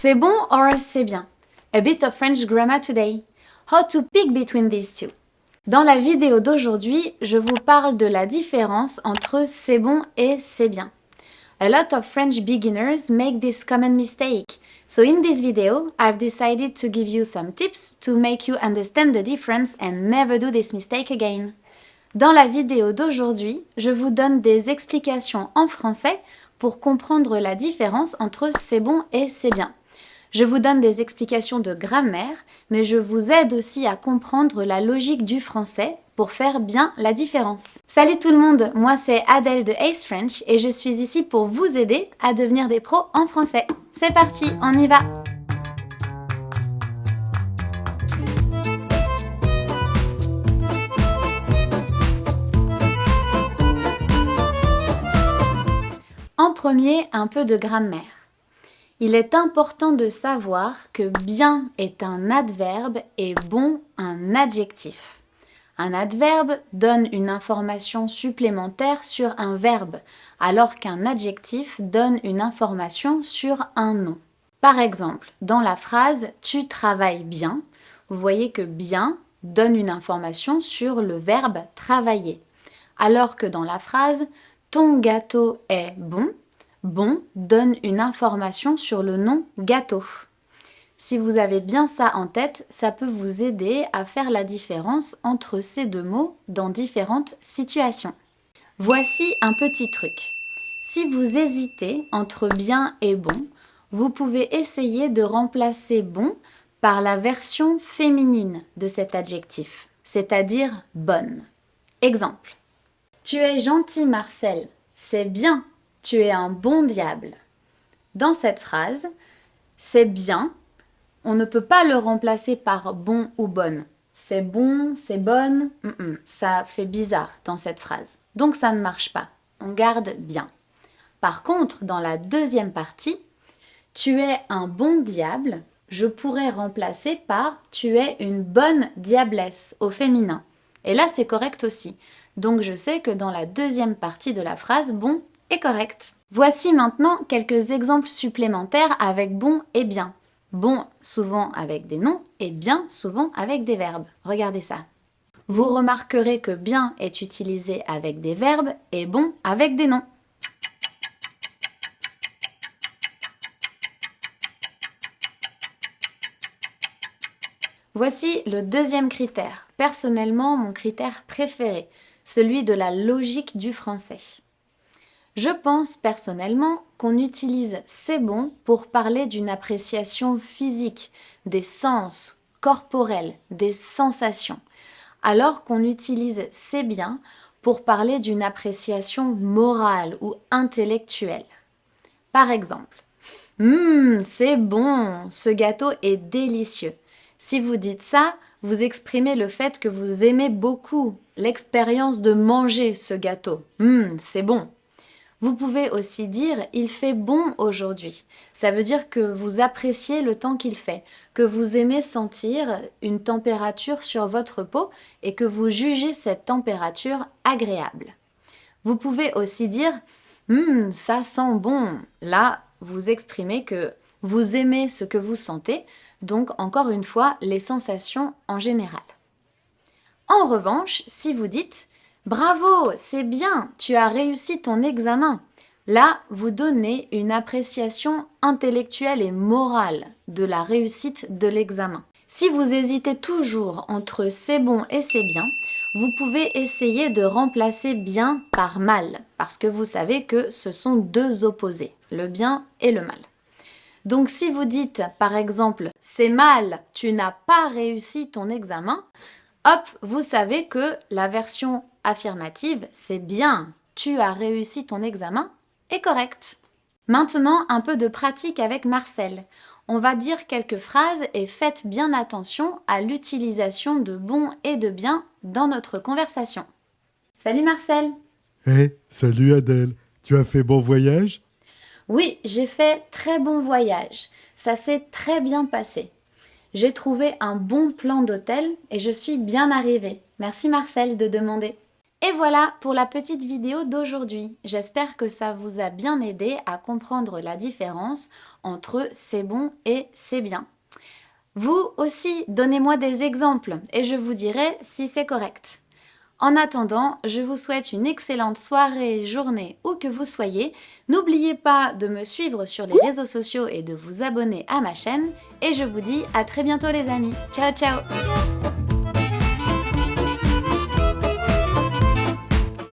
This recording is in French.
C'est bon or c'est bien? A bit of French grammar today. How to pick between these two? Dans la vidéo d'aujourd'hui, je vous parle de la différence entre c'est bon et c'est bien. A lot of French beginners make this common mistake. So in this video, I've decided to give you some tips to make you understand the difference and never do this mistake again. Dans la vidéo d'aujourd'hui, je vous donne des explications en français pour comprendre la différence entre c'est bon et c'est bien. Je vous donne des explications de grammaire, mais je vous aide aussi à comprendre la logique du français pour faire bien la différence. Salut tout le monde, moi c'est Adèle de Ace French et je suis ici pour vous aider à devenir des pros en français. C'est parti, on y va! En premier, un peu de grammaire. Il est important de savoir que bien est un adverbe et bon un adjectif. Un adverbe donne une information supplémentaire sur un verbe, alors qu'un adjectif donne une information sur un nom. Par exemple, dans la phrase « tu travailles bien », vous voyez que « bien » donne une information sur le verbe « travailler », alors que dans la phrase « ton gâteau est bon », bon donne une information sur le nom gâteau. Si vous avez bien ça en tête, ça peut vous aider à faire la différence entre ces deux mots dans différentes situations. Voici un petit truc. Si vous hésitez entre bien et bon, vous pouvez essayer de remplacer bon par la version féminine de cet adjectif, c'est-à-dire bonne. Exemple. Tu es gentil Marcel, c'est bien. Tu es un bon diable. Dans cette phrase, c'est bien, on ne peut pas le remplacer par bon ou bonne. C'est bon, c'est bonne, ça fait bizarre dans cette phrase. Donc ça ne marche pas. On garde bien. Par contre, dans la deuxième partie, tu es un bon diable, je pourrais remplacer par tu es une bonne diablesse au féminin. Et là, c'est correct aussi. Donc je sais que dans la deuxième partie de la phrase, bon est correct. Voici maintenant quelques exemples supplémentaires avec bon et bien. Bon souvent avec des noms et bien souvent avec des verbes. Regardez ça. Vous remarquerez que bien est utilisé avec des verbes et bon avec des noms. Voici le deuxième critère. Personnellement, mon critère préféré, celui de la logique du français. Je pense personnellement qu'on utilise « c'est bon » pour parler d'une appréciation physique, des sens, corporels, des sensations, alors qu'on utilise « c'est bien » pour parler d'une appréciation morale ou intellectuelle. Par exemple, « c'est bon, ce gâteau est délicieux ». Si vous dites ça, vous exprimez le fait que vous aimez beaucoup l'expérience de manger ce gâteau. C'est bon. Vous pouvez aussi dire « il fait bon aujourd'hui ». Ça veut dire que vous appréciez le temps qu'il fait, que vous aimez sentir une température sur votre peau et que vous jugez cette température agréable. Vous pouvez aussi dire « ça sent bon ». Là, vous exprimez que vous aimez ce que vous sentez, donc encore une fois, les sensations en général. En revanche, si vous dites « bravo, c'est bien, tu as réussi ton examen », là, vous donnez une appréciation intellectuelle et morale de la réussite de l'examen. Si vous hésitez toujours entre « c'est bon » et « c'est bien », vous pouvez essayer de remplacer « bien » par « mal », parce que vous savez que ce sont deux opposés, le bien et le mal. Donc si vous dites par exemple « c'est mal, tu n'as pas réussi ton examen », hop, vous savez que la version affirmative, c'est bien, tu as réussi ton examen, est correcte. Maintenant, un peu de pratique avec Marcel. On va dire quelques phrases et faites bien attention à l'utilisation de bon et de bien dans notre conversation. Salut Marcel! Hey, salut Adèle, tu as fait bon voyage? Oui, j'ai fait très bon voyage. Ça s'est très bien passé. J'ai trouvé un bon plan d'hôtel et je suis bien arrivée. Merci Marcel de demander. Et voilà pour la petite vidéo d'aujourd'hui. J'espère que ça vous a bien aidé à comprendre la différence entre c'est bon et c'est bien. Vous aussi, donnez-moi des exemples et je vous dirai si c'est correct. En attendant, je vous souhaite une excellente soirée, journée, où que vous soyez. N'oubliez pas de me suivre sur les réseaux sociaux et de vous abonner à ma chaîne. Et je vous dis à très bientôt les amis. Ciao ciao!